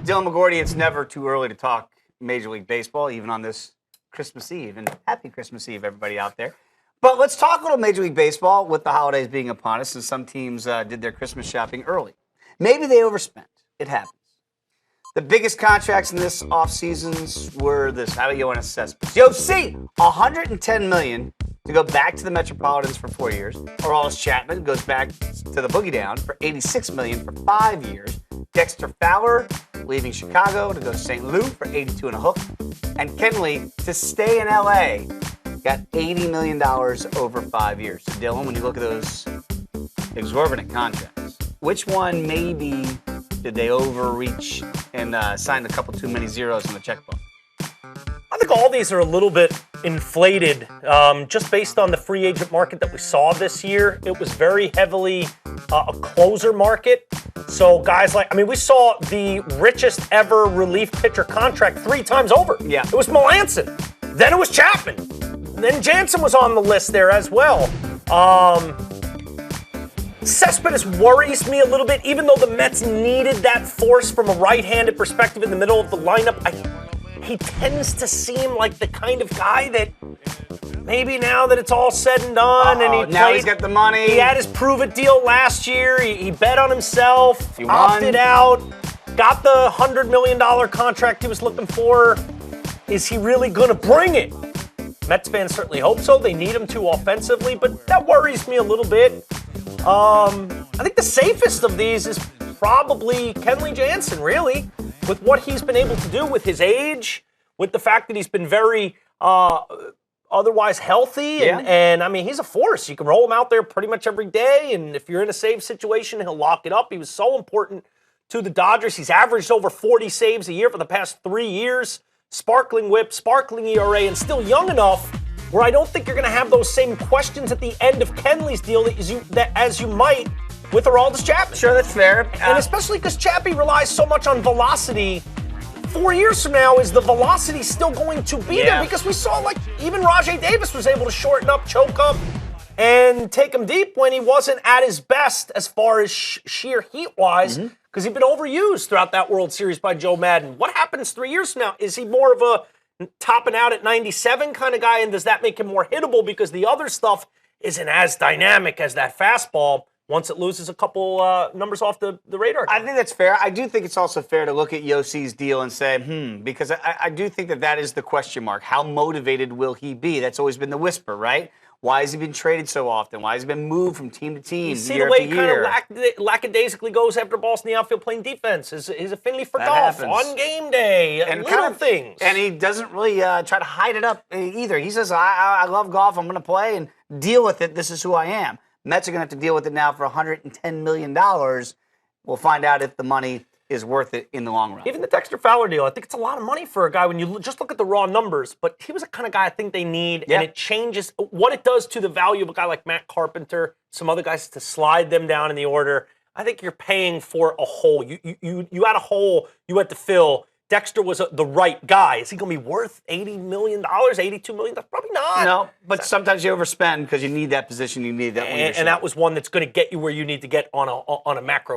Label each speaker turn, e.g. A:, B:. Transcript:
A: Dylan McGordy, it's never too early to talk Major League Baseball, even on this Christmas Eve. And happy Christmas Eve, everybody out there. But let's talk a little Major League Baseball with the holidays being upon us, and some teams did their Christmas shopping early. Maybe they overspent. It happens. The biggest contracts in this offseason were this. How about Yoenis Cespedes? $110 million to go back to the Metropolitans for 4 years. Aroldis Chapman goes back to the Boogie Down for $86 million for 5 years. Dexter Fowler leaving Chicago to go to St. Louis for $82 and a hook. And Kenley to stay in LA got $80 million over 5 years. So Dylan, when you look at those exorbitant contracts, which one maybe did they overreach and sign a couple too many zeros in the checkbook?
B: I think all these are a little bit inflated just based on the free agent market that we saw this year. It was very heavily a closer market. So guys we saw the richest ever relief pitcher contract 3 times over.
A: Yeah.
B: It was Melanson. Then it was Chapman. Then Jansen was on the list there as well. Cespedes worries me a little bit, even though the Mets needed that force from a right-handed perspective in the middle of the lineup. He tends to seem like the kind of guy that maybe now that it's all said and done,
A: now he's got the money.
B: He had his prove-it deal last year. He bet on himself,
A: He
B: opted
A: won.
B: out, got the $100 million contract he was looking for. Is he really going to bring it? Mets fans certainly hope so. They need him to offensively, but that worries me a little bit. I think the safest of these is probably Kenley Jansen, really, with what he's been able to do with his age, with the fact that he's been very otherwise healthy, and he's a force. You can roll him out there pretty much every day, and if you're in a save situation, he'll lock it up. He was so important to the Dodgers. He's averaged over 40 saves a year for the past 3 years. Sparkling whip, sparkling ERA, and still young enough where I don't think you're going to have those same questions at the end of Kenley's deal as you might with Aroldis Chapman.
A: Sure, that's fair.
B: And especially because Chappie relies so much on velocity. 4 years from now, is the velocity still going to be there? Because we saw, even Rajai Davis was able to shorten up, choke up, and take him deep when he wasn't at his best as far as sheer heat-wise, because he'd been overused throughout that World Series by Joe Madden. What happens 3 years from now? Is he more of a topping out at 97 kind of guy, and does that make him more hittable because the other stuff isn't as dynamic as that fastball once it loses a couple numbers off the radar?
A: I think that's fair. I do think it's also fair to look at Yossi's deal and say, because I do think that is the question mark. How motivated will he be? That's always been the whisper, right? Why has he been traded so often? Why has he been moved from team to team?
B: You see the way he kind of lackadaisically goes after balls in the outfield playing defense. His affinity for golf on game day, and little things.
A: And he doesn't really try to hide it up either. He says, I love golf. I'm going to play and deal with it. This is who I am. Mets are going to have to deal with it now for $110 million. We'll find out if the money is worth it in the long run.
B: Even the Dexter Fowler deal, I think it's a lot of money for a guy when you just look at the raw numbers, but he was the kind of guy I think they need, and it changes what it does to the value of a guy like Matt Carpenter, some other guys, to slide them down in the order. I think you're paying for a hole. You had a hole you had to fill. Dexter was the right guy. Is he going to be worth $80 million, $82 million? That's probably not.
A: No, but sometimes you overspend because you need that position. You need that.
B: And that was one that's going to get you where you need to get on a macro